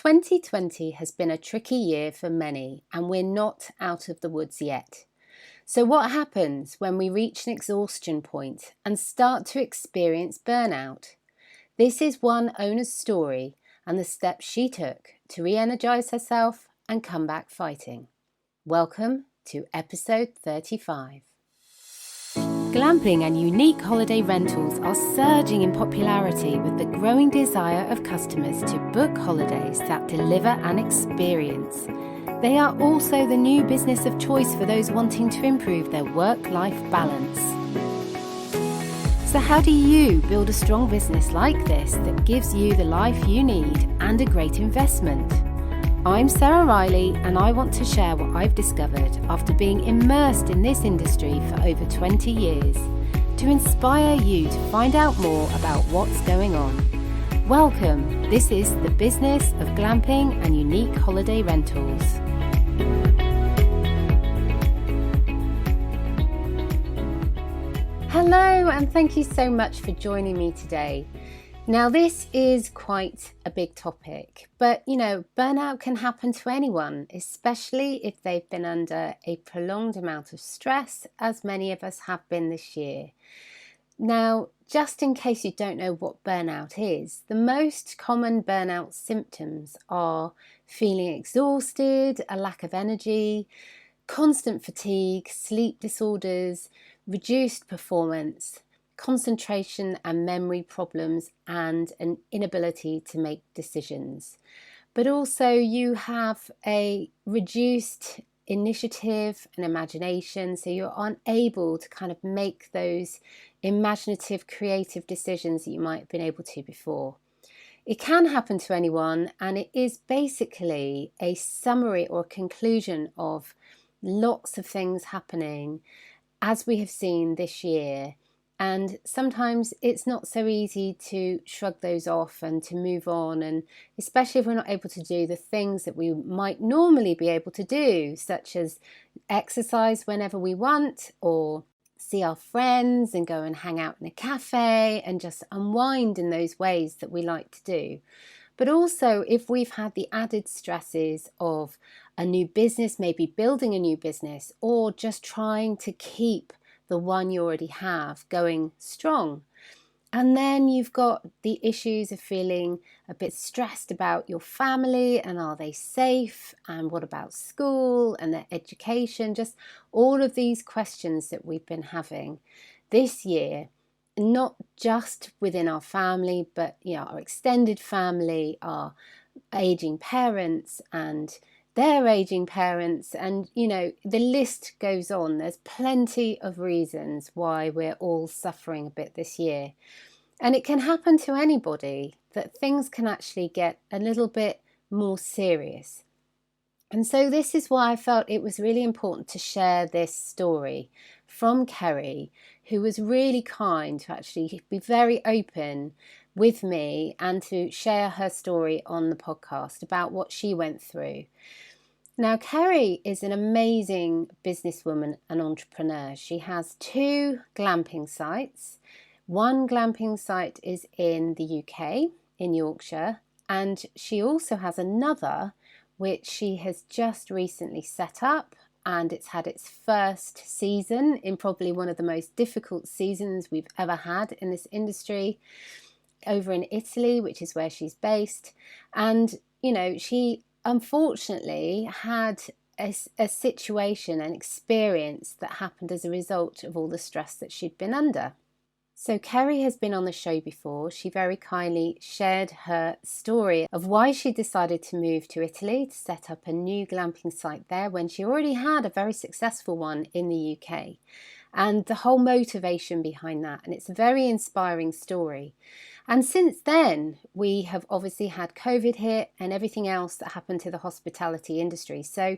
2020 has been a tricky year for many, and we're not out of the woods yet. So what happens when we reach an exhaustion point and start to experience burnout? This is one owner's story and the steps she took to re-energise herself and come back fighting. Welcome to episode 35. Glamping and unique holiday rentals are surging in popularity with the growing desire of customers to book holidays that deliver an experience. They are also the new business of choice for those wanting to improve their work-life balance. So how do you build a strong business like this that gives you the life you need and a great investment? I'm Sarah Riley, and I want to share what I've discovered after being immersed in this industry for over 20 years to inspire you to find out more about what's going on. Welcome, this is the business of glamping and unique holiday rentals. Hello, and thank you so much for joining me today. Now, this is quite a big topic, but burnout can happen to anyone, especially if they've been under a prolonged amount of stress, as many of us have been this year. Now, just in case you don't know what burnout is, the most common burnout symptoms are feeling exhausted, a lack of energy, constant fatigue, sleep disorders, reduced performance, concentration and memory problems, and an inability to make decisions. But also you have a reduced initiative and imagination, so you're unable to kind of make those imaginative, creative decisions that you might have been able to before. It can happen to anyone, and it is basically a summary or a conclusion of lots of things happening as we have seen this year. And sometimes it's not so easy to shrug those off and to move on, and especially if we're not able to do the things that we might normally be able to do, such as exercise whenever we want, or see our friends and go and hang out in a cafe and just unwind in those ways that we like to do. But also if we've had the added stresses of a new business, maybe building a new business, or just trying to keep the one you already have going strong. And then you've got the issues of feeling a bit stressed about your family, and are they safe, and what about school and their education, just all of these questions that we've been having this year, not just within our family, but our extended family, our aging parents and their aging parents, and the list goes on. There's plenty of reasons why we're all suffering a bit this year, and it can happen to anybody, that things can actually get a little bit more serious. And so this is why I felt it was really important to share this story from Kerry, who was really kind to actually be very open with me and to share her story on the podcast about what she went through. Now, Kerry is an amazing businesswoman and entrepreneur. She has 2 glamping sites. One glamping site is in the UK, in Yorkshire, and she also has another which she has just recently set up, and it's had its first season in probably one of the most difficult seasons we've ever had in this industry, over in Italy, which is where she's based. And she unfortunately had a situation, an experience that happened as a result of all the stress that she'd been under. So Kerry has been on the show before. She very kindly shared her story of why she decided to move to Italy to set up a new glamping site there when she already had a very successful one in the UK, and the whole motivation behind that. And it's a very inspiring story. And since then, we have obviously had COVID hit and everything else that happened to the hospitality industry. So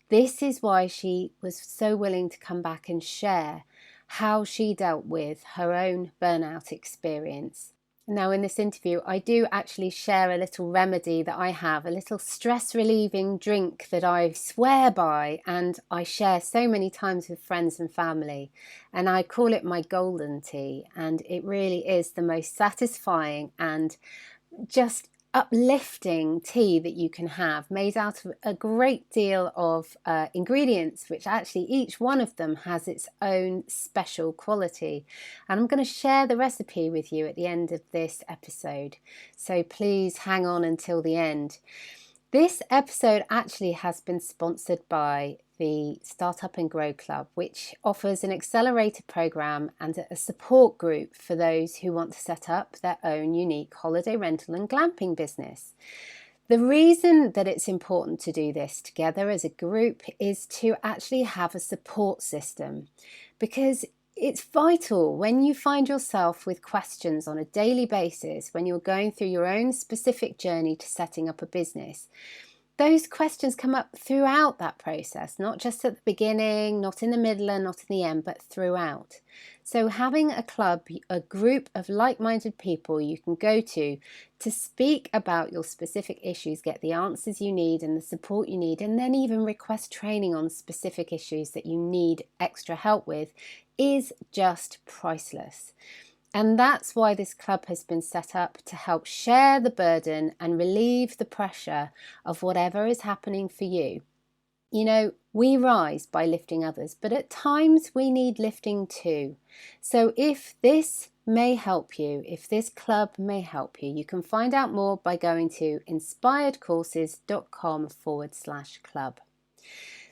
this is why she was so willing to come back and share how she dealt with her own burnout experience. Now, in this interview, I do actually share a little remedy that I have, a little stress relieving drink that I swear by and I share so many times with friends and family. And I call it my golden tea. And it really is the most satisfying and just uplifting tea that you can have, made out of a great deal of ingredients, which actually each one of them has its own special quality. And I'm going to share the recipe with you at the end of this episode, so please hang on until the end. This episode actually has been sponsored by the Startup and Grow Club, which offers an accelerator program and a support group for those who want to set up their own unique holiday rental and glamping business. The reason that it's important to do this together as a group is to actually have a support system, because it's vital when you find yourself with questions on a daily basis, when you're going through your own specific journey to setting up a business. Those questions come up throughout that process, not just at the beginning, not in the middle and not in the end, but throughout. So having a club, a group of like-minded people you can go to speak about your specific issues, get the answers you need and the support you need, and then even request training on specific issues that you need extra help with, is just priceless. And that's why this club has been set up, to help share the burden and relieve the pressure of whatever is happening for you. You know, we rise by lifting others, but at times we need lifting too. So if this may help you, if this club may help you, you can find out more by going to inspiredcourses.com/club.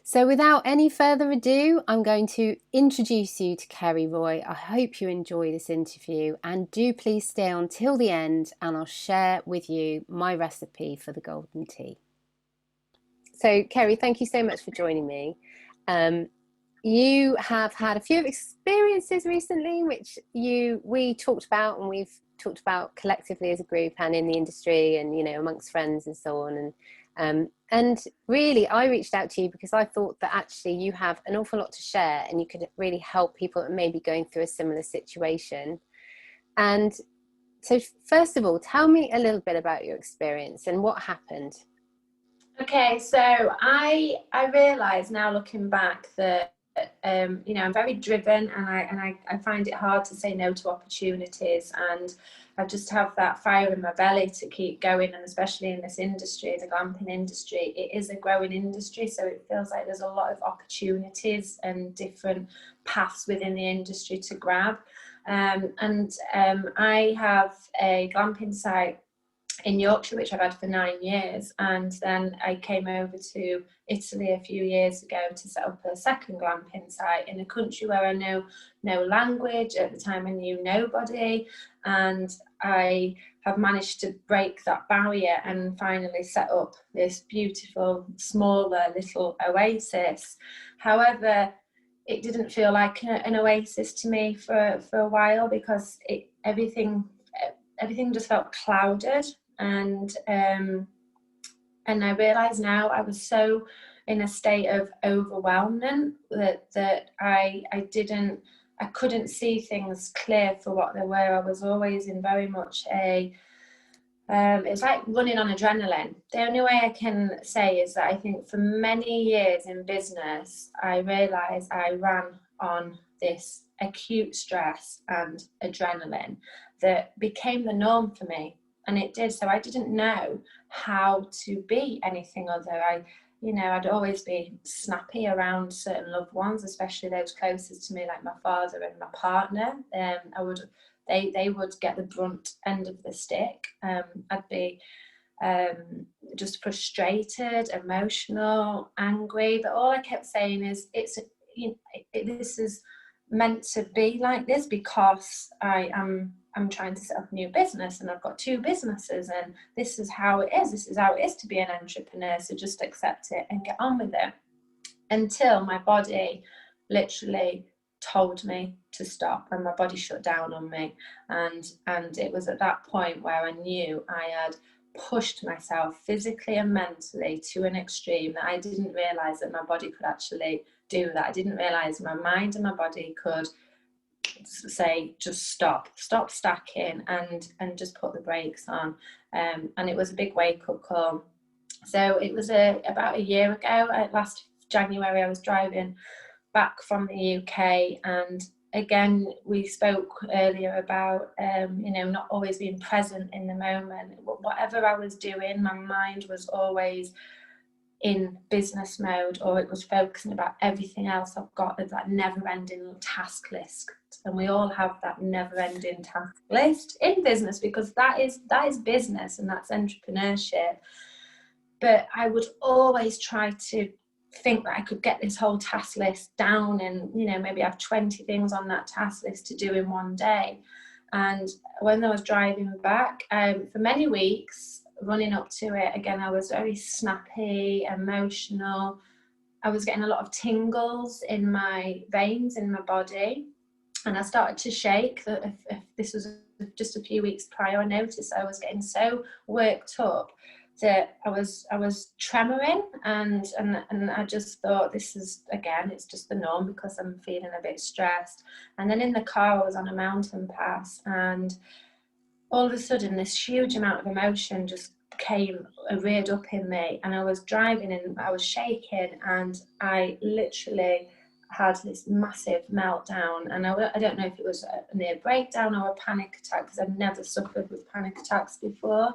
So without any further ado, I'm going to introduce you to Kerry Roy. I hope you enjoy this interview, and do please stay on till the end, and I'll share with you my recipe for the golden tea. So Kerry, thank you so much for joining me. You have had a few experiences recently, which we talked about, and we've talked about collectively as a group and in the industry, and amongst friends and so on. And really, I reached out to you because I thought that actually you have an awful lot to share, and you could really help people that may be going through a similar situation. And so, first of all, tell me a little bit about your experience and what happened. Okay, so I realise now, looking back, that I'm very driven, and I find it hard to say no to opportunities, and I just have that fire in my belly to keep going. And especially in this industry, the glamping industry, it is a growing industry, so it feels like there's a lot of opportunities and different paths within the industry to grab. I have a glamping site in Yorkshire, which I've had for 9 years, and then I came over to Italy a few years ago to set up a second glamping site in a country where I know no language. At the time I knew nobody, and I have managed to break that barrier and finally set up this beautiful, smaller little oasis. However, it didn't feel like an oasis to me for a while, because everything just felt clouded. And I realise now I was so in a state of overwhelming that I couldn't see things clear for what they were. I was always in very much it's like running on adrenaline. The only way I can say is that I think for many years in business, I realised I ran on this acute stress and adrenaline that became the norm for me. And it did. So I didn't know how to be anything other. I'd always be snappy around certain loved ones, especially those closest to me, like my father and my partner. They would get the brunt end of the stick. I'd be just frustrated, emotional, angry. But all I kept saying is, this is meant to be like this, because I'm trying to set up a new business, and I've got 2 businesses, and this is how it is. This is how it is to be an entrepreneur. So just accept it and get on with it. Until my body literally told me to stop, and my body shut down on me. And it was at that point where I knew I had pushed myself physically and mentally to an extreme that I didn't realise that my body could actually do that. I didn't realise my mind and my body could say, just stop stacking and just put the brakes on. And it was a big wake-up call. So it was about a year ago, last January, I was driving back from the UK, and again, we spoke earlier about, you know, not always being present in the moment. Whatever I was doing, my mind was always in business mode, or it was focusing about everything else I've got, that never-ending task list. And we all have that never-ending task list in business, because that is business, and that's entrepreneurship. But I would always try to think that I could get this whole task list down, and, you know, maybe have 20 things on that task list to do in one day. And when I was driving back, for many weeks running up to it, again, I was very snappy, emotional. I was getting a lot of tingles in my veins, in my body, and I started to shake. That if this was just a few weeks prior, I noticed I was getting so worked up that I was tremoring, and I just thought, this is, again, it's just the norm because I'm feeling a bit stressed. And then in the car, I was on a mountain pass, and all of a sudden this huge amount of emotion just reared up in me, and I was driving and I was shaking, and I literally had this massive meltdown. And I don't know if it was a near breakdown or a panic attack, because I've never suffered with panic attacks before.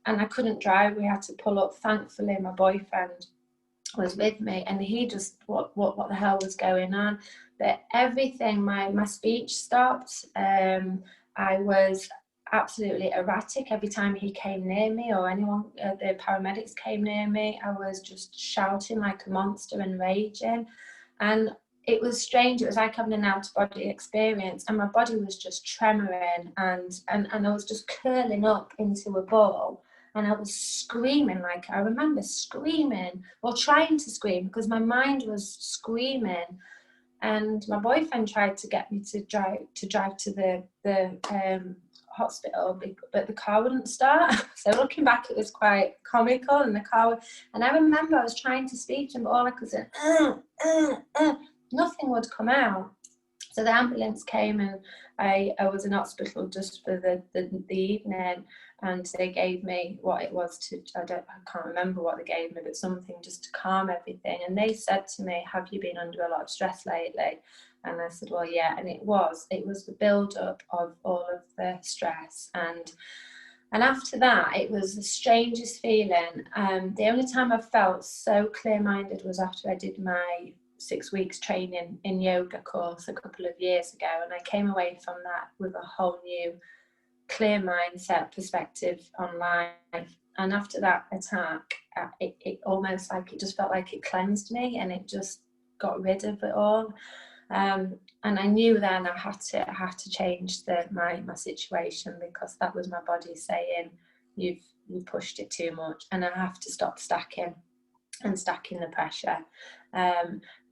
And I couldn't drive. We had to pull up. Thankfully, my boyfriend was with me, and he just, what the hell was going on? But everything, my speech stopped. I was absolutely erratic every time he came near me, or anyone, the paramedics came near me. I was just shouting like a monster and raging. And it was strange. It was like having an out-of-body experience, and my body was just tremoring, and I was just curling up into a ball. And I was screaming, like, I remember screaming, or trying to scream, because my mind was screaming. And my boyfriend tried to get me to drive to the hospital, but the car wouldn't start. So looking back, it was quite comical. And and I remember I was trying to speak to him, but all I could say, nothing would come out. So the ambulance came, and I was in hospital just for the evening, and they gave me what it was to, I can't remember what they gave me, but something just to calm everything. And they said to me, have you been under a lot of stress lately? And I said, well, yeah. And it was the build-up of all of the stress. And after that, it was the strangest feeling. The only time I felt so clear-minded was after I did my 6 weeks training in yoga course a couple of years ago, and I came away from that with a whole new clear mindset, perspective on life. And after that attack, it almost, like, it just felt like it cleansed me, and it just got rid of it all. And I knew then I had to change my situation, because that was my body saying, you pushed it too much, and I have to stop stacking the pressure.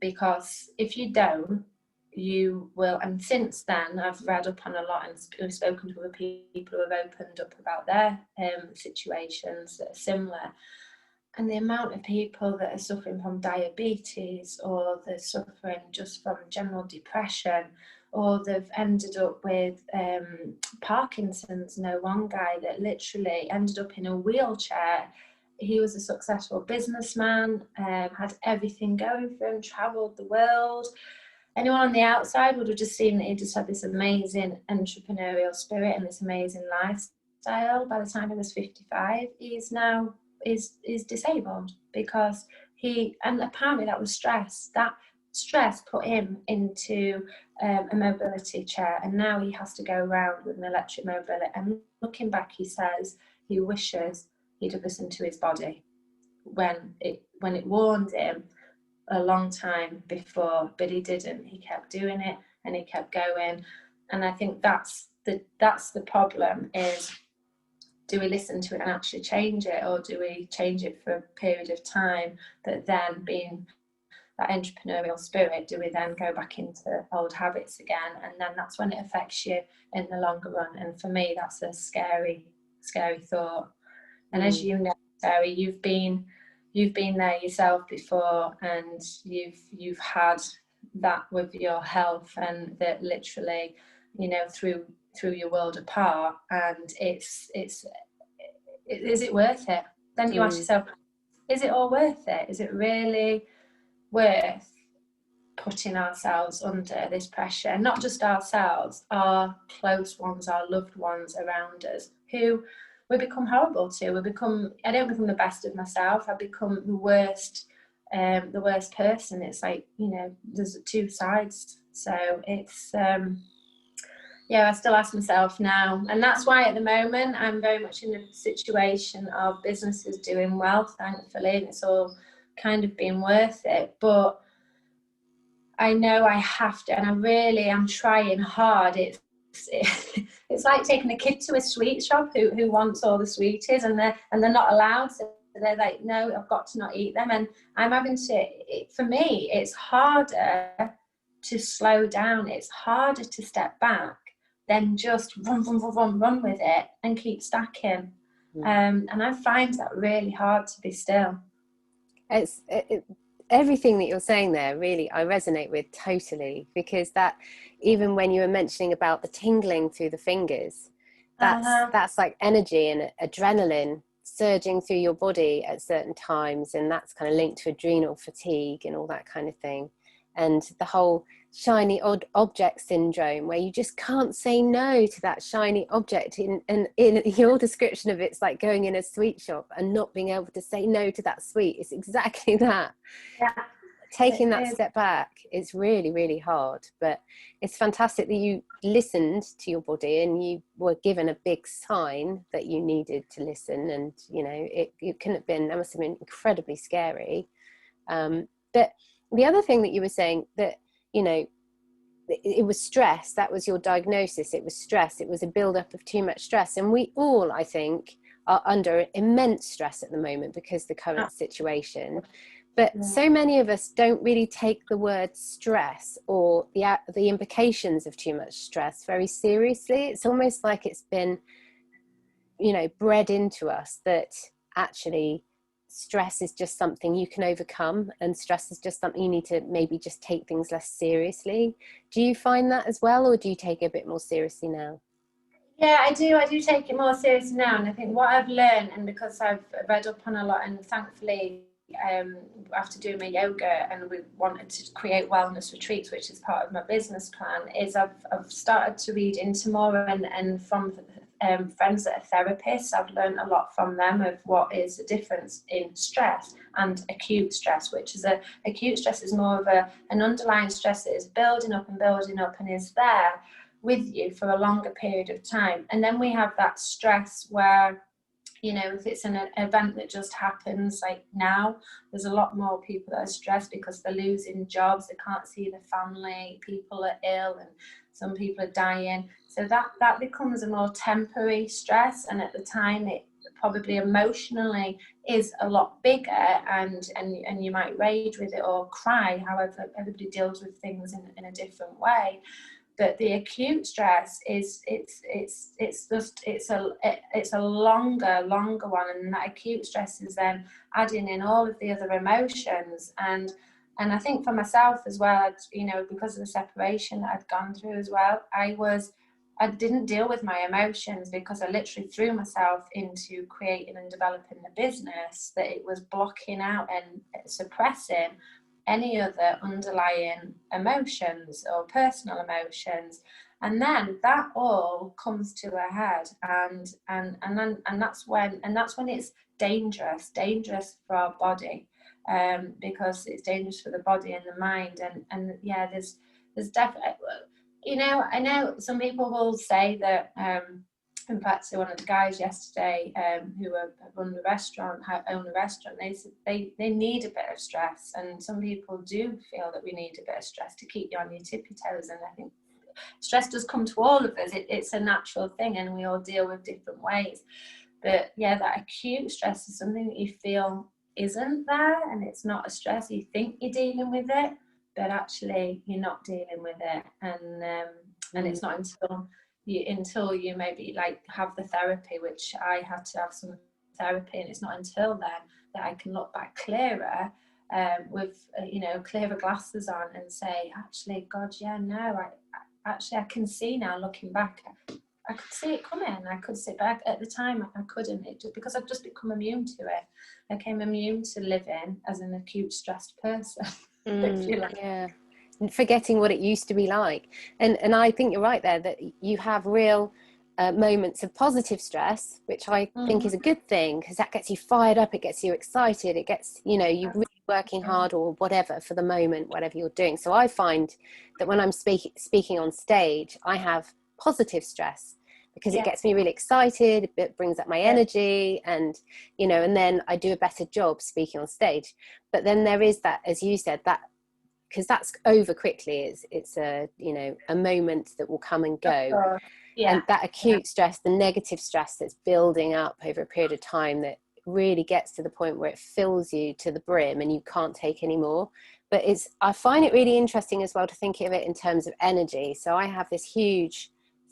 Because if you don't, you will. And since then, I've read up on a lot and spoken to other people who have opened up about their situations that are similar. And the amount of people that are suffering from diabetes, or they're suffering just from general depression, or they've ended up with Parkinson's. Know one guy that literally ended up in a wheelchair. He was a successful businessman, had everything going for him, travelled the world. Anyone on the outside would have just seen that he just had this amazing entrepreneurial spirit and this amazing lifestyle. By the time he was 55, he's now is disabled, because and apparently that was stress. That stress put him into a mobility chair, and now he has to go around with an electric mobility. And looking back, he says he wishes he'd have listened to his body when it warned him a long time before, but he didn't. He kept doing it, and he kept going. And I think that's the problem, is, do we listen to it and actually change it, or do we change it for a period of time, that then, being that entrepreneurial spirit, do we then go back into old habits again? And then that's when it affects you in the longer run. And for me, that's a scary thought. And as you know, Sarah, you've been there yourself before, and you've had that with your health, and that literally, you know, threw your world apart. And is it worth it? Then you ask yourself, is it all worth it? Is it really worth putting ourselves under this pressure, and not just ourselves, our close ones, our loved ones around us, who we become horrible to. I don't become the best of myself. I become the worst person. It's like, there's two sides. So it's, I still ask myself now. And that's why at the moment, I'm very much in a situation of business is doing well, thankfully, and it's all kind of been worth it. But I know I have to, and I really am trying hard. It's like taking a kid to a sweet shop who wants all the sweeties, and they're not allowed. So they're like, no, I've got to not eat them. And I'm having to. For me, it's harder to slow down. It's harder to step back than just run with it and keep stacking. And I find that really hard to be still. Everything that you're saying there, really, I resonate with totally, because that, even when you were mentioning about the tingling through the fingers, that's like energy and adrenaline surging through your body at certain times, and that's kind of linked to adrenal fatigue and all that kind of thing. And the whole shiny object syndrome, where you just can't say no to that shiny object. In your description of it's like going in a sweet shop and not being able to say no to that sweet. It's exactly that. Yeah, taking that step back, it's really, really hard. But it's fantastic that you listened to your body and you were given a big sign that you needed to listen. And it couldn't have been, that must have been incredibly scary. But the other thing that you were saying, that it was stress. That was your diagnosis. It was stress. It was a buildup of too much stress. And we all, I think, are under immense stress at the moment because of the current situation. But so many of us don't really take the word stress or the implications of too much stress very seriously. It's almost like it's been, bred into us that actually stress is just something you can overcome, and stress is just something you need to maybe just take things less seriously. Do you find that as well, or do you take it a bit more seriously now? Yeah, I do take it more seriously now. And I think what I've learned, and because I've read up on a lot, and thankfully after doing my yoga, and we wanted to create wellness retreats, which is part of my business plan, is I've started to read into more, and from friends that are therapists, I've learned a lot from them of what is the difference in stress and acute stress, which is acute stress is more of an underlying stress that is building up and is there with you for a longer period of time. And then we have that stress where, if it's an event that just happens, like now, there's a lot more people that are stressed because they're losing jobs, they can't see their family, people are ill, and some people are dying. So that becomes a more temporary stress, and at the time it probably emotionally is a lot bigger, and you might rage with it or cry. However, everybody deals with things in a different way. But the acute stress is it's a longer one, and that acute stress is then adding in all of the other emotions. And I think for myself as well, because of the separation that I'd gone through as well, I didn't deal with my emotions because I literally threw myself into creating and developing the business, that it was blocking out and suppressing any other underlying emotions or personal emotions. And then that all comes to a head, and that's when it's dangerous for our body, because it's dangerous for the body and the mind. And there's definitely, I know some people will say that, in fact, so one of the guys yesterday who own a restaurant, they said they need a bit of stress, and some people do feel that we need a bit of stress to keep you on your tippy toes. And I think stress does come to all of us. It's a natural thing, and we all deal with different ways. But yeah, that acute stress is something that you feel isn't there, and it's not a stress. You think you're dealing with it, but actually you're not dealing with it. And it's not until you maybe like have the therapy, which I had to have some therapy, and it's not until then that I can look back clearer, with clearer glasses on, and say, actually, God, yeah, no, I can see now, looking back, I could see it coming. I could see it, but at the time I couldn't, because I've just become immune to it. I became immune to living as an acute stressed person. Yeah. forgetting what it used to be like. And I think you're right there, that you have real moments of positive stress, which I think is a good thing, because that gets you fired up, it gets you excited, it gets, you know, you really working hard or whatever for the moment, whatever you're doing. So I find that when I'm speaking on stage, I have positive stress, because it gets me really excited, it brings up my energy, and, you know, and then I do a better job speaking on stage. But then there is that, as you said, that, because that's over quickly, it's a, you know, a moment that will come and go. And that acute stress, the negative stress that's building up over a period of time, that really gets to the point where it fills you to the brim and you can't take any more. But I find it really interesting as well to think of it in terms of energy. So I have this huge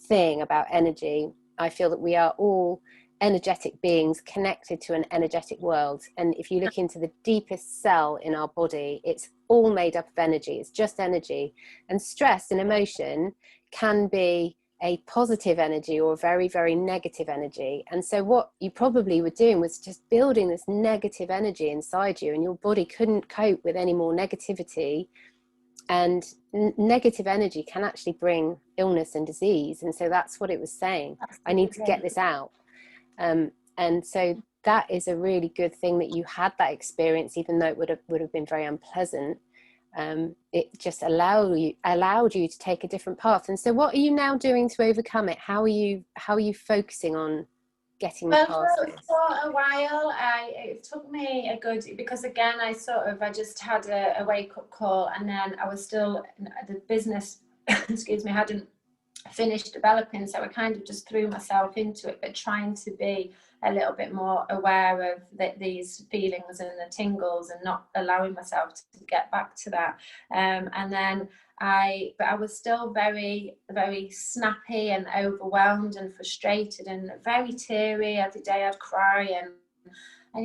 thing about energy. I feel that we are all energetic beings connected to an energetic world. And if you look into the deepest cell in our body, it's all made up of energy. It's just energy. And stress and emotion can be a positive energy or a very, very negative energy. And so what you probably were doing was just building this negative energy inside you, and your body couldn't cope with any more negativity. And negative energy can actually bring illness and disease. And so that's what it was saying. I need to get this out. And so that is a really good thing that you had that experience, even though it would have been very unpleasant. It just allowed you to take a different path. And so what are you now doing to overcome it? How are you focusing on getting past this? For a while, it took me a good, because again, I just had a wake up call, and then I was still, the business, excuse me, hadn't finished developing, so I kind of just threw myself into it, but trying to be a little bit more aware of these feelings and the tingles, and not allowing myself to get back to that. And then I was still very, very snappy and overwhelmed and frustrated and very teary. Every day I'd cry, and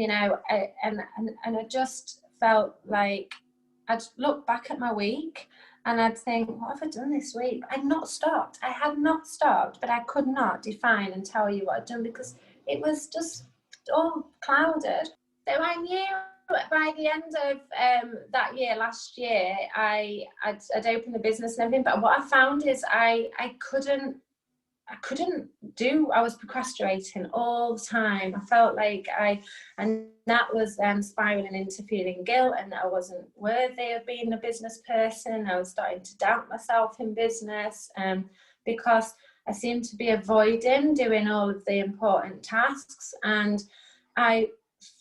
you know, and I just felt like I'd look back at my week and I'd think, what have I done this week? I had not stopped, but I could not define and tell you what I'd done, because it was just all clouded. So I knew by the end of that year, last year, I'd opened the business and everything, but what I found is I couldn't I was procrastinating all the time. I felt like and that was spiraling into feeling guilt, and that I wasn't worthy of being a business person. I was starting to doubt myself in business, because I seemed to be avoiding doing all of the important tasks. And I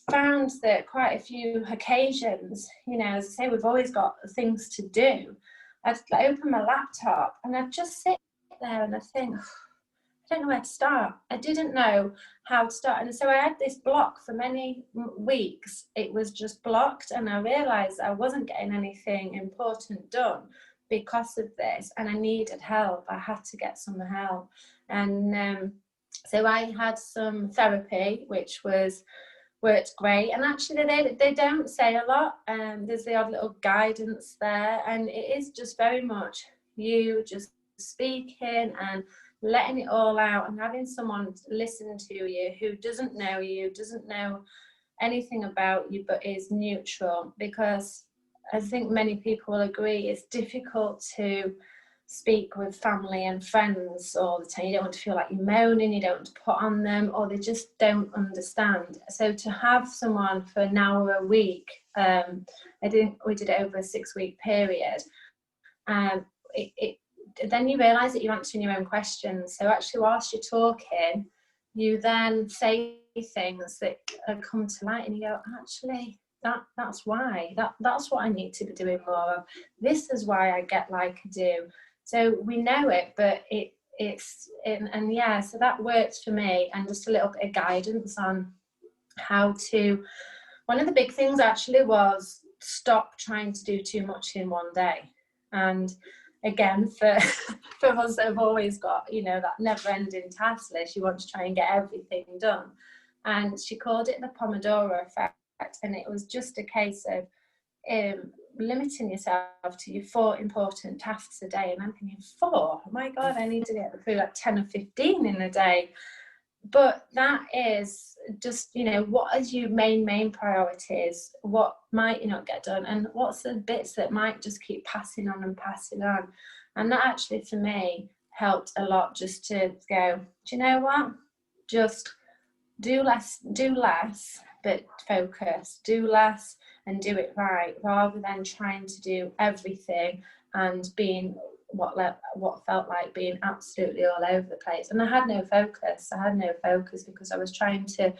found that quite a few occasions, you know, as I say, we've always got things to do. I'd open my laptop and I'd just sit there and I'd think, I don't know where to start. I didn't know how to start. And so I had this block for many weeks. It was just blocked, and I realized I wasn't getting anything important done because of this, and I needed help. I had to get some help. And so I had some therapy, which worked great. And actually they don't say a lot. There's the odd little guidance there, and it is just very much you just speaking and letting it all out, and having someone listen to you who doesn't know anything about you, but is neutral. Because I think many people will agree it's difficult to speak with family and friends all the time. You don't want to feel like you're moaning, you don't want to put on them, or they just don't understand. So to have someone for an hour a week, we did it over a 6-week period, then you realise that you're answering your own questions. So actually, whilst you're talking, you then say things that come to light, and you go, actually, that's why. That's what I need to be doing more of. This is why I get like I do. So we know it, but so that works for me, and just a little bit of guidance on how to. One of the big things actually was stop trying to do too much in one day. And again, for us that have always got, you know, that never-ending task list, you want to try and get everything done. And she called it the Pomodoro effect, and it was just a case of limiting yourself to your 4 important tasks a day. And I'm thinking, 4? Oh my God, I need to get through like 10 or 15 in a day. but that is just, you know, what is your main priorities, what might you not get done, and what's the bits that might just keep passing on and passing on. And that actually for me helped a lot, just to go, do you know what, just do less, but focus, do less and do it right, rather than trying to do everything and being what felt like being absolutely all over the place. And I had no focus because I was trying to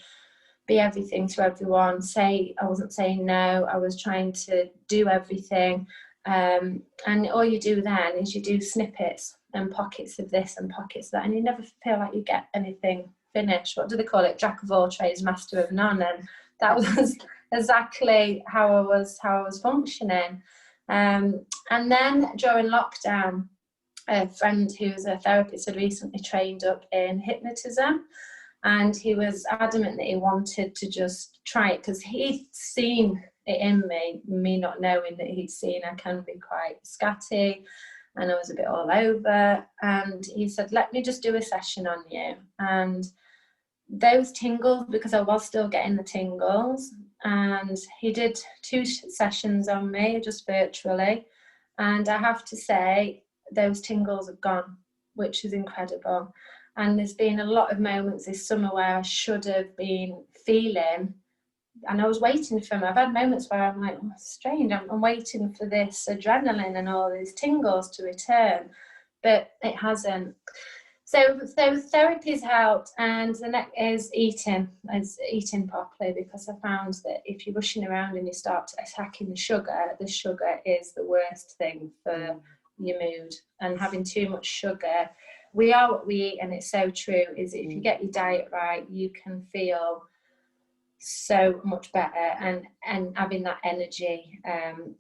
be everything to everyone. I wasn't saying no, I was trying to do everything. And all you do then is you do snippets and pockets of this and pockets of that, and you never feel like you get anything finished. What do they call it? Jack of all trades, master of none. And that was exactly how I was functioning. And then during lockdown, a friend who's a therapist had recently trained up in hypnotism, and he was adamant that he wanted to just try it because he'd seen it in me not knowing that he'd seen I can be quite scatty and I was a bit all over. And he said, let me just do a session on you. And those tingles, because I was still getting the tingles, and he did 2 sessions on me just virtually, and I have to say those tingles have gone, which is incredible. And there's been a lot of moments this summer where I should have been feeling, and I was waiting for them. I've had moments where I'm like, oh, strange, I'm waiting for this adrenaline and all these tingles to return, but it hasn't. So therapy's helped, and the next is eating properly, because I found that if you're rushing around and you start attacking the sugar is the worst thing for your mood. And having too much sugar, we are what we eat, and it's so true, is if you get your diet right, you can feel so much better, and having that energy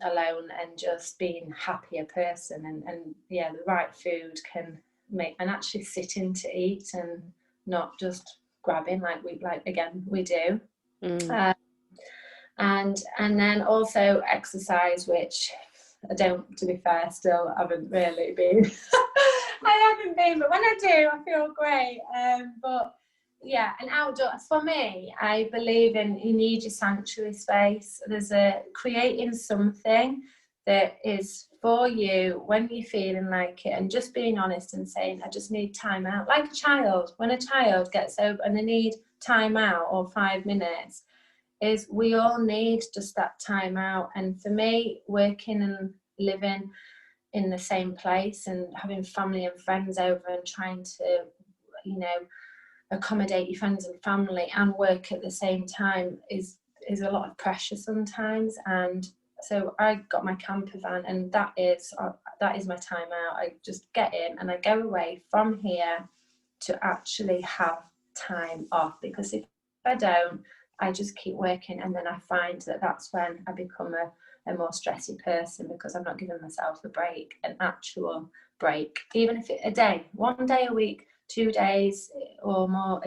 alone, and just being a happier person, and yeah, the right food can make, and actually sitting to eat and not just grabbing like we do. And then also exercise, which I don't, to be fair, still haven't really been I haven't been, but when I do I feel great. But yeah, and outdoor, for me, I believe in, you need your sanctuary space. There's creating something that is for you when you're feeling like it, and just being honest and saying, I just need time out. Like a child, when a child gets over and they need time out or 5 minutes, is we all need just that time out. And for me, working and living in the same place and having family and friends over and trying to, you know, accommodate your friends and family and work at the same time is a lot of pressure sometimes. And so I got my camper van, and that is my time out. I just get in and I go away from here to actually have time off, because if I don't, I just keep working, and then I find that that's when I become a more stressy person, because I'm not giving myself a break, an actual break, even if it's a day, 1 day a week, 2 days or more,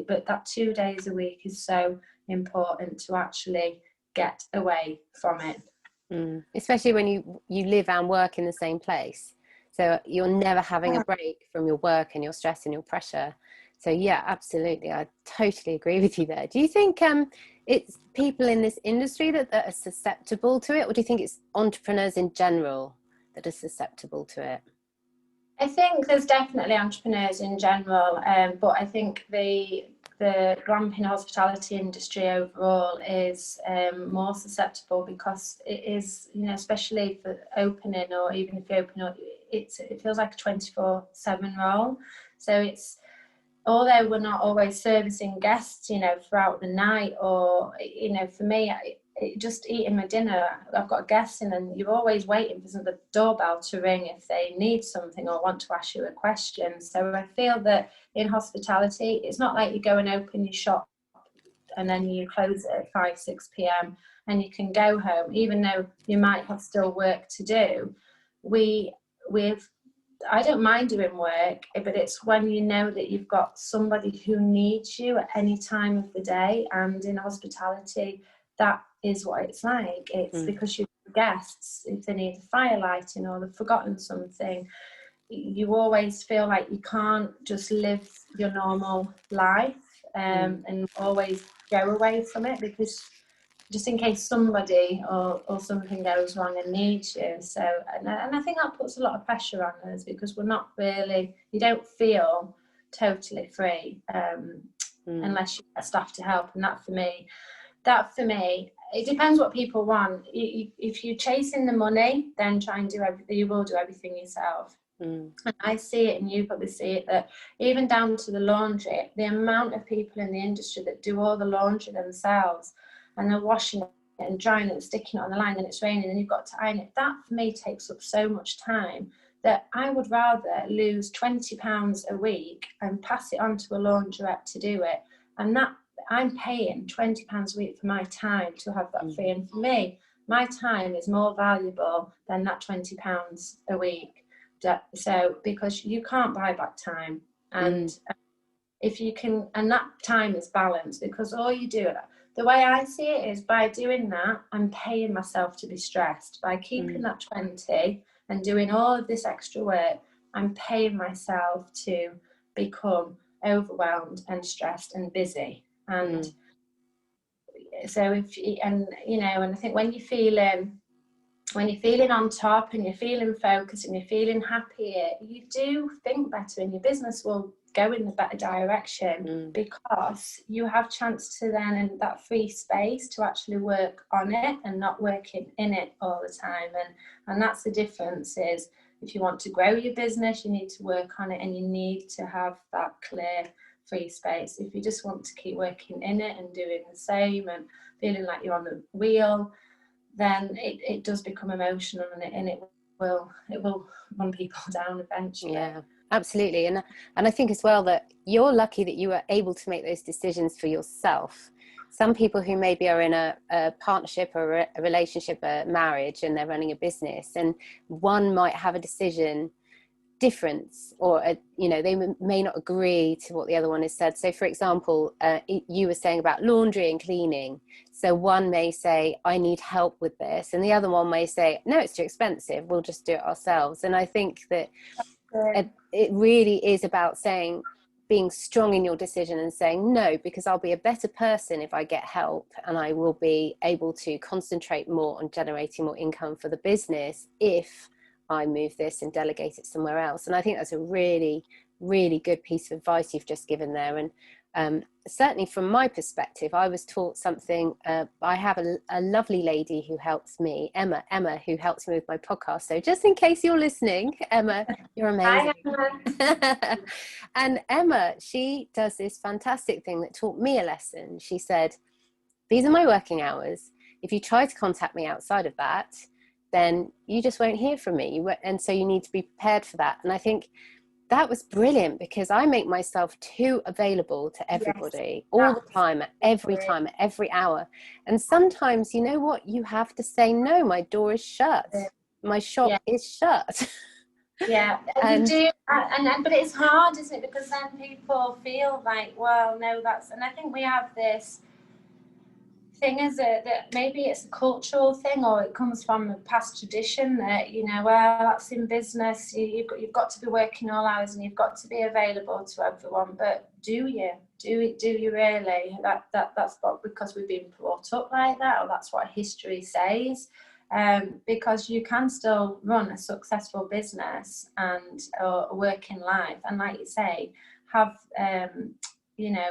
but that 2 days a week is so important to actually get away from it. Especially when you live and work in the same place, so you're never having a break from your work and your stress and your pressure. So yeah, absolutely, I totally agree with you there. Do you think it's people in this industry that are susceptible to it, or do you think it's entrepreneurs in general that are susceptible to it? I think there's definitely entrepreneurs in general, but I think the glamping hospitality industry overall is more susceptible, because it is, you know, especially for opening, or even if you open up, it feels like a 24/7 role. So it's, although we're not always servicing guests, you know, throughout the night, or, you know, for me, just eating my dinner, I've got guests in, and you're always waiting for the doorbell to ring if they need something or want to ask you a question. So I feel that in hospitality, it's not like you go and open your shop and then you close it at 5-6 p.m. and you can go home, even though you might have still work to do. I don't mind doing work, but it's when you know that you've got somebody who needs you at any time of the day. And in hospitality, that is what it's like. It's because you've got guests, if they need a fire lighting or they've forgotten something, you always feel like you can't just live your normal life and always go away from it, because just in case somebody or something goes wrong and needs you. So, and I think that puts a lot of pressure on us, because we're not really, you don't feel totally free unless you get staff to help. And that for me, it depends what people want. If you're chasing the money, then try and do everything. You will do everything yourself. And I see it, and you probably see it, that even down to the laundry, the amount of people in the industry that do all the laundry themselves, and they're washing it and drying it and sticking it on the line, and it's raining and you've got to iron it. That for me takes up so much time that I would rather lose £20 a week and pass it on to a laundrette to do it. And that I'm paying £20 a week for my time to have that free. And for me, my time is more valuable than that £20 a week. So, because you can't buy back time. And if you can, and that time is balanced, because all you do, the way I see it is, by doing that, I'm paying myself to be stressed. By keeping that 20 and doing all of this extra work, I'm paying myself to become overwhelmed and stressed and busy. And so and I think when you're feeling on top and you're feeling focused and you're feeling happier, you do think better, and your business will go in the better direction, because you have chance to then, in that free space, to actually work on it and not working in it all the time. And that's the difference. Is if you want to grow your business, you need to work on it, and you need to have that clear free space. If you just want to keep working in it and doing the same and feeling like you're on the wheel, then it does become emotional, and it will run people down eventually. Yeah, absolutely. And I think as well that you're lucky that you were able to make those decisions for yourself. Some people who maybe are in a partnership or a relationship, a marriage, and they're running a business, and one might have a decision difference, or they may not agree to what the other one has said. So for example, you were saying about laundry and cleaning, so one may say, I need help with this, and the other one may say, no, it's too expensive, we'll just do it ourselves. And I think that it really is about being strong in your decision and saying no, because I'll be a better person if I get help, and I will be able to concentrate more on generating more income for the business if I move this and delegate it somewhere else. And I think that's a really, really good piece of advice you've just given there. And certainly from my perspective, I was taught something. I have a lovely lady who helps me, Emma, who helps me with my podcast. So just in case you're listening, Emma, you're amazing. Hi, Emma. And Emma, she does this fantastic thing that taught me a lesson. She said, these are my working hours. If you try to contact me outside of that, then you just won't hear from me. And so you need to be prepared for that. And I think that was brilliant, because I make myself too available to everybody all the time, at every hour. And sometimes, you know what, you have to say, no, my door is shut. My shop is shut. Yeah, you do. But it's hard, isn't it? Because then people feel like, well, no, and I think we have this thing, is it, that maybe it's a cultural thing, or it comes from a past tradition that, well, that's in business, you've got to be working all hours and you've got to be available to everyone. But do you really? That's what, because we've been brought up like that, or that's what history says. Because you can still run a successful business and a working life, and like you say, have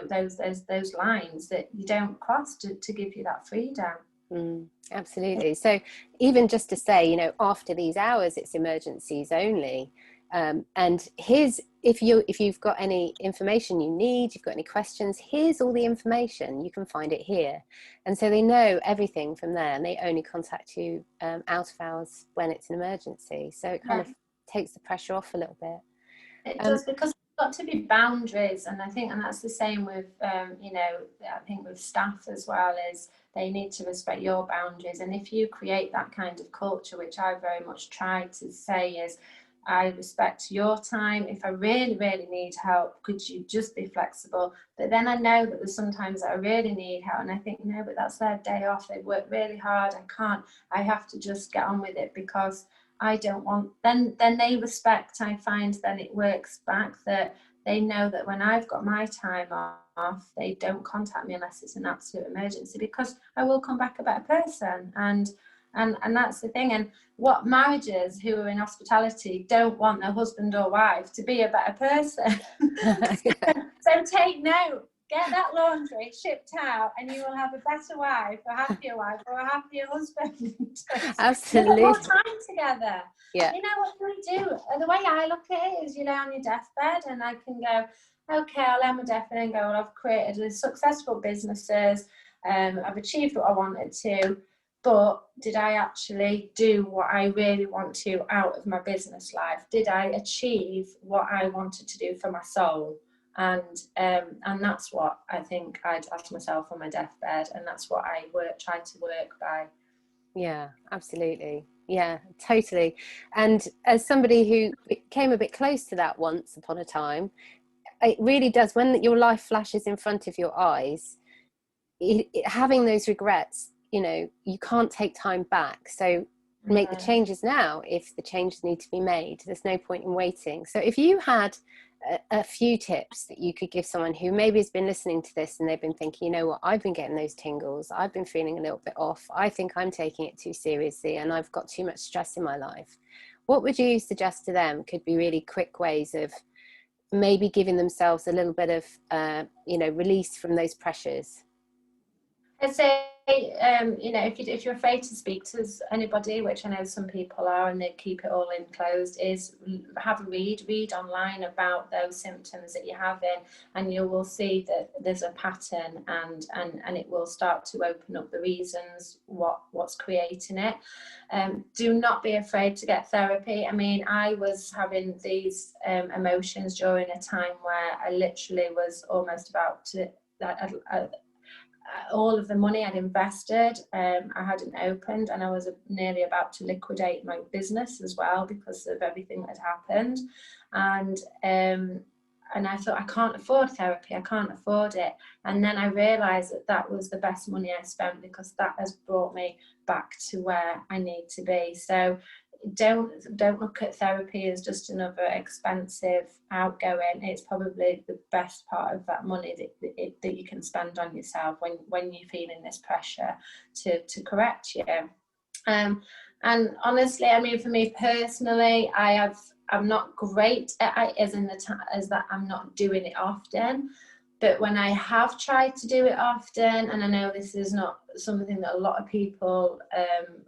those lines that you don't cross to give you that freedom. Absolutely. So even just to say, after these hours, it's emergencies only. And if you've got any information you need, you've got any questions, here's all the information, you can find it here. And so they know everything from there, and they only contact you out of hours when it's an emergency. So it kind of takes the pressure off a little bit. It does, because got to be boundaries, and that's the same with I think with staff as well, is they need to respect your boundaries. And if you create that kind of culture, which I very much try to say, is I respect your time. If I really, really need help, could you just be flexible? But then I know that there's sometimes that I really need help, and I think, no, but that's their day off, they work really hard, I have to just get on with it, because I don't want, then they respect, I find then it works back, that they know that when I've got my time off, they don't contact me unless it's an absolute emergency, because I will come back a better person. And that's the thing. And what marriages who are in hospitality don't want their husband or wife to be a better person. So take note, get that laundry shipped out, and you will have a better wife, a happier wife, or a happier husband. Absolutely. More time together. Yeah. You know what we do? The way I look at it is, you lay on your deathbed, and I can go, okay, I'll lay on my deathbed and go, well, I've created successful businesses, I've achieved what I wanted to, but did I actually do what I really want to out of my business life? Did I achieve what I wanted to do for my soul? And that's what I think I'd ask myself on my deathbed, and that's what I try to work by. Yeah, absolutely. Yeah, totally. And as somebody who came a bit close to that once upon a time, it really does, when your life flashes in front of your eyes, having those regrets, you can't take time back. So make the changes now if the changes need to be made. There's no point in waiting. So if you had a few tips that you could give someone who maybe has been listening to this and they've been thinking, you know what, I've been getting those tingles, I've been feeling a little bit off, I think I'm taking it too seriously and I've got too much stress in my life, what would you suggest to them could be really quick ways of maybe giving themselves a little bit of release from those pressures? I'd say, if you're afraid to speak to anybody, which I know some people are, and they keep it all enclosed, is have a read online about those symptoms that you're having, and you will see that there's a pattern, and it will start to open up the reasons what's creating it. Do not be afraid to get therapy. I mean, I was having these emotions during a time where I literally was almost about to. All of the money I'd invested, I hadn't opened, and I was nearly about to liquidate my business as well because of everything that had happened. And I thought, I can't afford therapy, I can't afford it. And then I realised that was the best money I spent, because that has brought me back to where I need to be. So don't look at therapy as just another expensive outgoing. It's probably the best part of that money that you can spend on yourself when you're feeling this pressure to correct you. And honestly, I mean, for me personally, I'm not great at it, as that I'm not doing it often. But when I have tried to do it often, and I know this is not something that a lot of people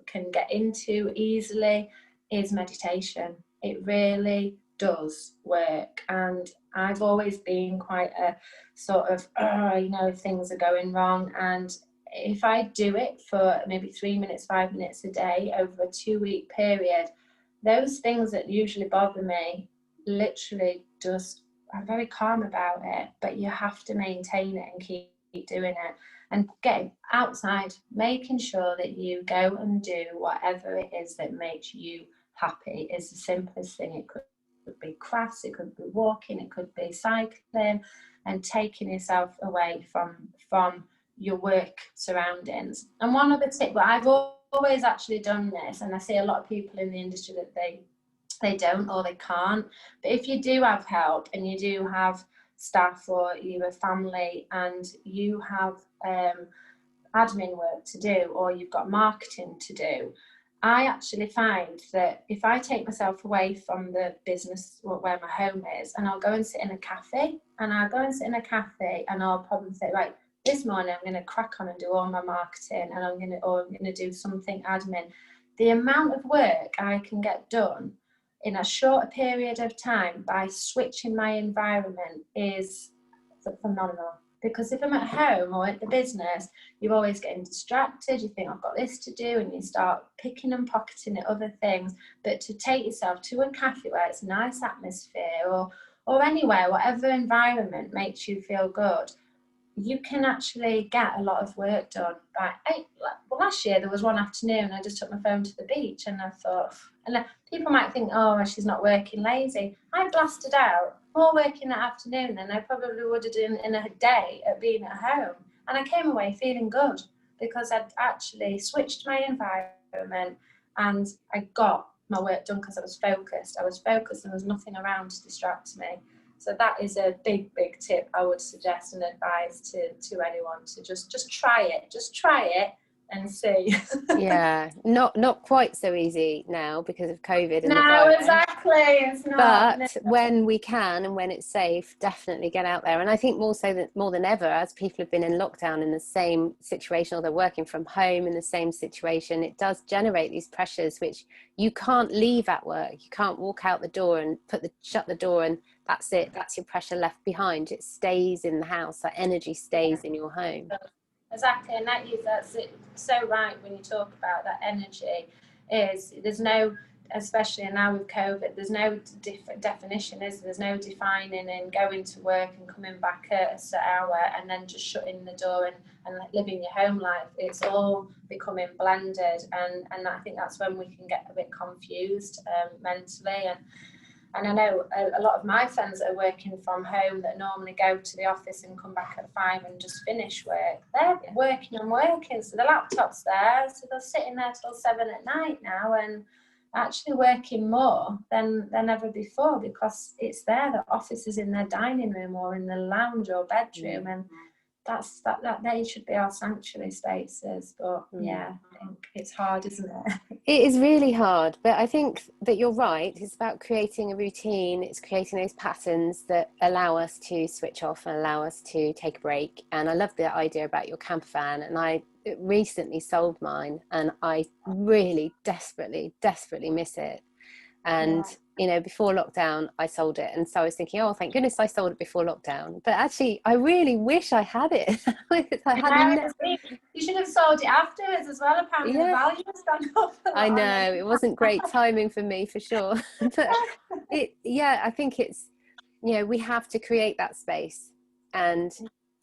can get into easily, is meditation. It really does work. And I've always been quite a sort of, if things are going wrong. And if I do it for maybe 3 minutes, 5 minutes a day over a 2-week period, those things that usually bother me literally just, I'm very calm about it. But you have to maintain it and keep doing it, and getting outside, making sure that you go and do whatever it is that makes you happy is the simplest thing. It could be crafts, it could be walking, it could be cycling, and taking yourself away from your work surroundings. And one other tip, but I've always actually done this, and I see a lot of people in the industry that they don't, or they can't. But if you do have help, and you do have staff, or you have family, and you have admin work to do, or you've got marketing to do, I actually find that if I take myself away from the business where my home is, and I'll go and sit in a cafe, and I'll probably say, right, this morning I'm going to crack on and do all my marketing, and I'm going to do something admin. The amount of work I can get done in a shorter period of time by switching my environment is phenomenal. Because if I'm at home or at the business, you're always getting distracted. You think, I've got this to do, and you start picking and pocketing at other things. But to take yourself to a cafe where it's a nice atmosphere, or anywhere, whatever environment makes you feel good, you can actually get a lot of work done. Last year there was one afternoon I just took my phone to the beach, and I thought, and people might think, oh, she's not working, lazy. I blasted out more work in that afternoon than I probably would have done in a day at being at home. And I came away feeling good, because I'd actually switched my environment, and I got my work done because I was focused. And there was nothing around to distract me. So that is a big tip I would suggest and advise to anyone, to just try it and see. Yeah, not quite so easy now because of COVID and the No, virus. exactly. It's not. But when we can and when it's safe, definitely get out there. And I think more than ever, as people have been in lockdown in the same situation, or they're working from home in the same situation, it does generate these pressures which you can't leave at work. You can't walk out the door and shut the door and that's it. That's your pressure left behind. It stays in the house. That energy stays in your home. Exactly, and that's it. So right when you talk about that energy, there's no, especially now with COVID, there's no definition, there's no defining and going to work and coming back at a set hour and then just shutting the door and living your home life. It's all becoming blended, and I think that's when we can get a bit confused mentally. And I know a lot of my friends that are working from home that normally go to the office and come back at 5 and just finish work. They're working, so the laptop's there, so they're sitting there till 7 at night now and actually working more than ever before because it's there. The office is in their dining room or in the lounge or bedroom, and that they should be our sanctuary spaces. But yeah, I think it's hard, isn't it? It is really hard, but I think that you're right. It's about creating a routine. It's creating those patterns that allow us to switch off and allow us to take a break. And I love the idea about your camper van. And I recently sold mine and I really desperately miss it. And you know, before lockdown I sold it, and so I was thinking, oh, thank goodness I sold it before lockdown. But actually I really wish I had it. You should have sold it afterwards as well. Apparently the value has gone up a lot. I know it wasn't great timing for me, for sure. But I think it's, you know, we have to create that space. And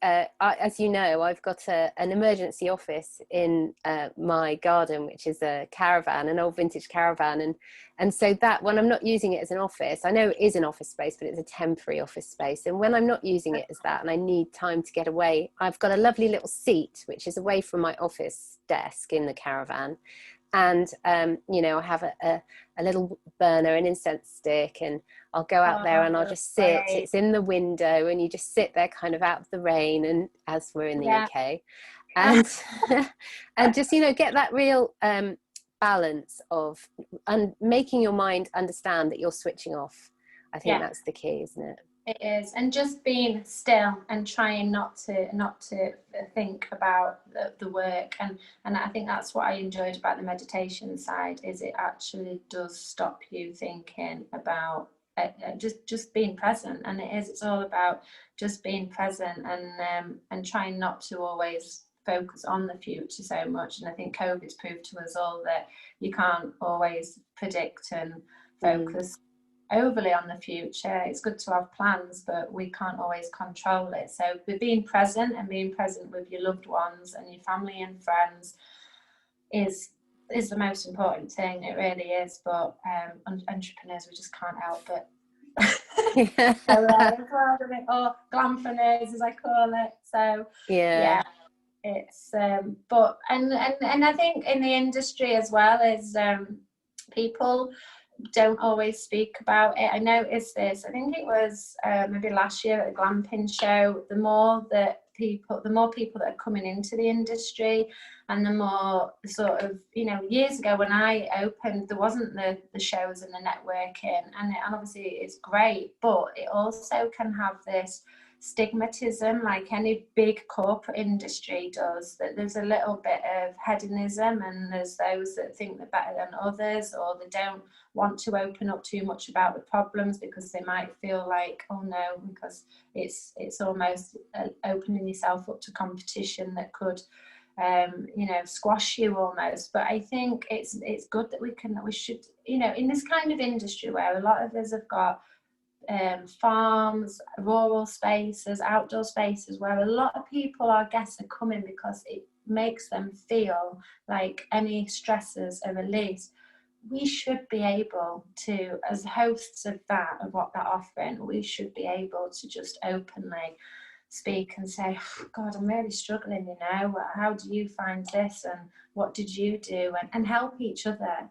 as you know, I've got an emergency office in my garden, which is a caravan, an old vintage caravan. And so that when I'm not using it as an office, I know it is an office space, but it's a temporary office space. And when I'm not using it as that and I need time to get away, I've got a lovely little seat, which is away from my office desk in the caravan. And, you know, I have a little burner, an incense stick, and I'll go out there and I'll just sit. It's in the window and you just sit there kind of out of the rain, and as we're in the UK, and and just, you know, get that real balance of making your mind understand that you're switching off. I think that's the key, isn't it? It is, and just being still and trying not to think about the work, and I think that's what I enjoyed about the meditation side, is it actually does stop you thinking about just being present. And it's all about just being present and trying not to always focus on the future so much. And I think COVID's proved to us all that you can't always predict and focus overly on the future. It's good to have plans, but we can't always control it. So being present and being present with your loved ones and your family and friends is the most important thing. It really is. But entrepreneurs, we just can't help it. Or glampreneurs, as I call it. So it's but and I think in the industry as well is people don't always speak about it. I noticed this, I think it was maybe last year at the Glamping show, the more people that are coming into the industry, and the more sort of, you know, years ago when I opened, there wasn't the shows and the networking, and obviously it's great, but it also can have this stigmatism, like any big corporate industry does, that there's a little bit of hedonism, and there's those that think they're better than others, or they don't want to open up too much about the problems because they might feel like, oh no, because it's almost opening yourself up to competition that could you know, squash you almost. But I think it's good that we should, you know, in this kind of industry where a lot of us have got farms, rural spaces, outdoor spaces, where a lot of people, our guests, are coming because it makes them feel like any stresses are released. We should be able to, as hosts of what they're offering, we should be able to just openly speak and say, oh, God, I'm really struggling, you know, how do you find this, and what did you do, and help each other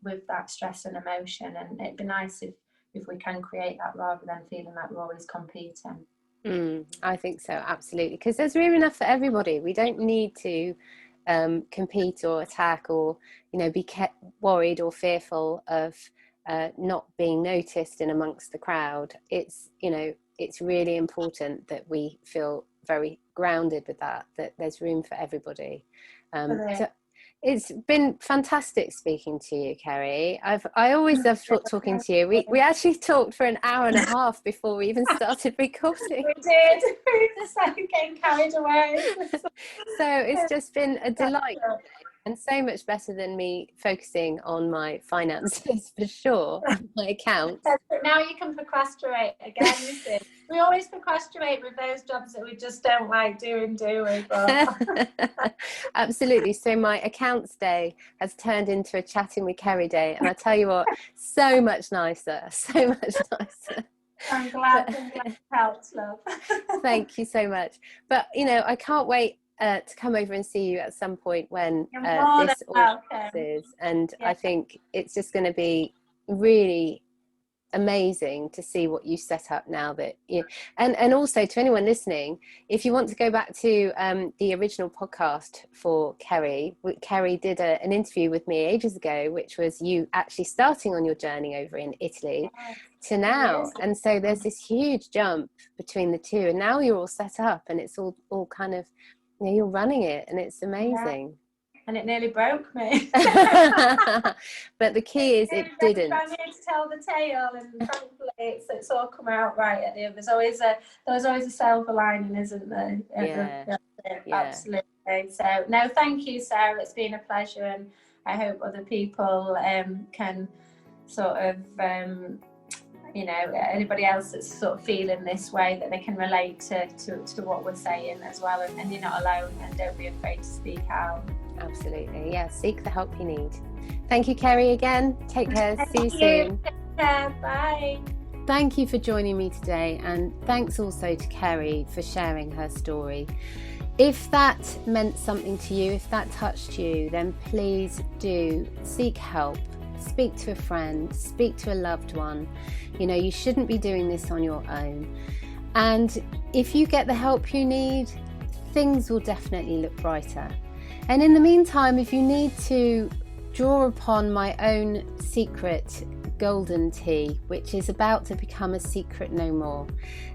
with that stress and emotion, and it'd be nice if we can create that rather than feeling like we're always competing. I think so, absolutely, because there's room enough for everybody. We don't need to compete or attack, or be worried or fearful of not being noticed in amongst the crowd. It's really important that we feel very grounded with that there's room for everybody. So it's been fantastic speaking to you, Kerry. I always love talking to you. We actually talked for an hour and a half before we even started recording. We did. We just getting carried away. So it's just been a delight, and so much better than me focusing on my finances, for sure, my accounts. But now you can procrastinate again. You see, we always procrastinate with those jobs that we just don't like doing, do we? But... Absolutely. So my accounts day has turned into a chatting with Kerry day, and I tell you what, so much nicer. I'm glad it helped, love. Thank you so much. But I can't wait to come over and see you at some point when this all passes, and I think it's just going to be really amazing to see what you set up now that and also to anyone listening, if you want to go back to the original podcast for Kerry did an interview with me ages ago, which was you actually starting on your journey over in Italy to now, and so there's this huge jump between the two, and now you're all set up and it's all kind of you're running it, and it's amazing. And it nearly broke me. But the key is it didn't. I need to tell the tale, and thankfully it's all come out right at the end. There's always a silver lining, isn't there? Yeah. Absolutely. So no, thank you, Sarah. It's been a pleasure, and I hope other people can sort of anybody else that's sort of feeling this way, that they can relate to what we're saying as well, and you're not alone, and don't be afraid to speak out. Absolutely, yeah, seek the help you need. Thank you, Kerry, again. Take care. See you soon. Take care. Bye. Thank you for joining me today, and thanks also to Kerry for sharing her story. If that meant something to you, if that touched you, then please do seek help. Speak to a friend, speak to a loved one. You shouldn't be doing this on your own. And if you get the help you need, things will definitely look brighter. And in the meantime, if you need to draw upon my own secret golden tea, which is about to become a secret no more,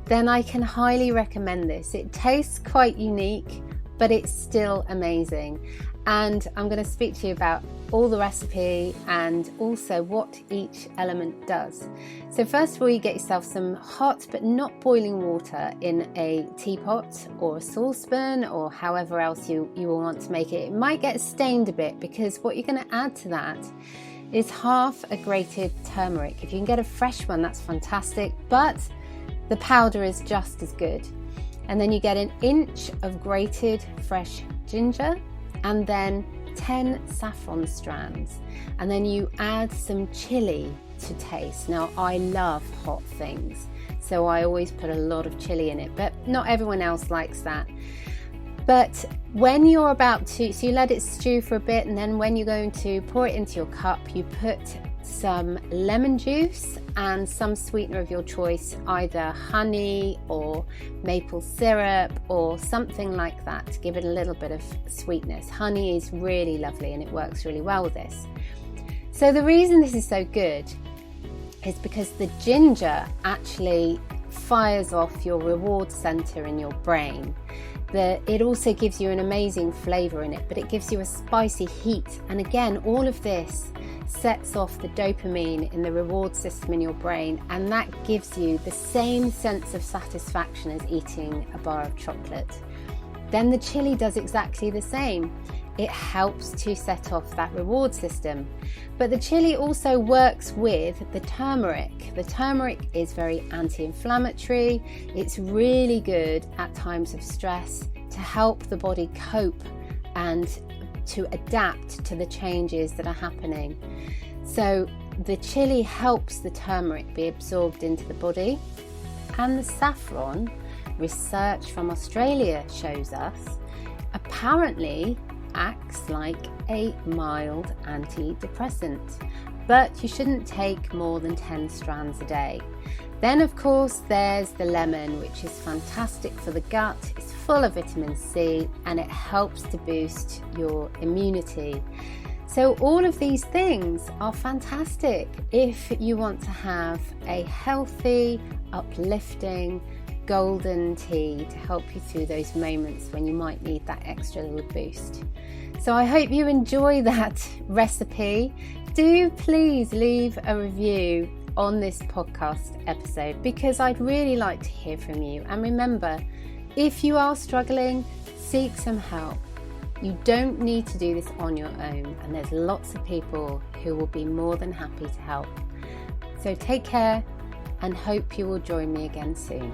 then I can highly recommend this. It tastes quite unique, but it's still amazing. And I'm going to speak to you about all the recipe and also what each element does. So first of all, you get yourself some hot but not boiling water in a teapot or a saucepan, or however else you will want to make it. It might get stained a bit, because what you're going to add to that is half a grated turmeric. If you can get a fresh one, that's fantastic, but the powder is just as good. And then you get an inch of grated fresh ginger, and then 10 saffron strands, and then you add some chili to taste. Now, I love hot things, so I always put a lot of chili in it, but not everyone else likes that. But when you're about to, so you let it stew for a bit, and then when you're going to pour it into your cup, you put some lemon juice and some sweetener of your choice, either honey or maple syrup or something like that, to give it a little bit of sweetness. Honey is really lovely and it works really well with this. So the reason this is so good is because the ginger actually fires off your reward center in your brain. It also gives you an amazing flavour in it, but it gives you a spicy heat. And again, all of this sets off the dopamine in the reward system in your brain, and that gives you the same sense of satisfaction as eating a bar of chocolate. Then the chili does exactly the same. It helps to set off that reward system. But the chili also works with the turmeric. The turmeric is very anti-inflammatory. It's really good at times of stress to help the body cope and to adapt to the changes that are happening. So the chili helps the turmeric be absorbed into the body. And the saffron, research from Australia shows us, apparently acts like a mild antidepressant. but you shouldn't take more than 10 strands a day. Then of course there's the lemon, which is fantastic for the gut. It's full of vitamin C and it helps to boost your immunity. So all of these things are fantastic if you want to have a healthy, uplifting, golden tea to help you through those moments when you might need that extra little boost. So I hope you enjoy that recipe. Do please leave a review on this podcast episode because I'd really like to hear from you. And remember, if you are struggling, seek some help. You don't need to do this on your own, and there's lots of people who will be more than happy to help. So take care and hope you will join me again soon.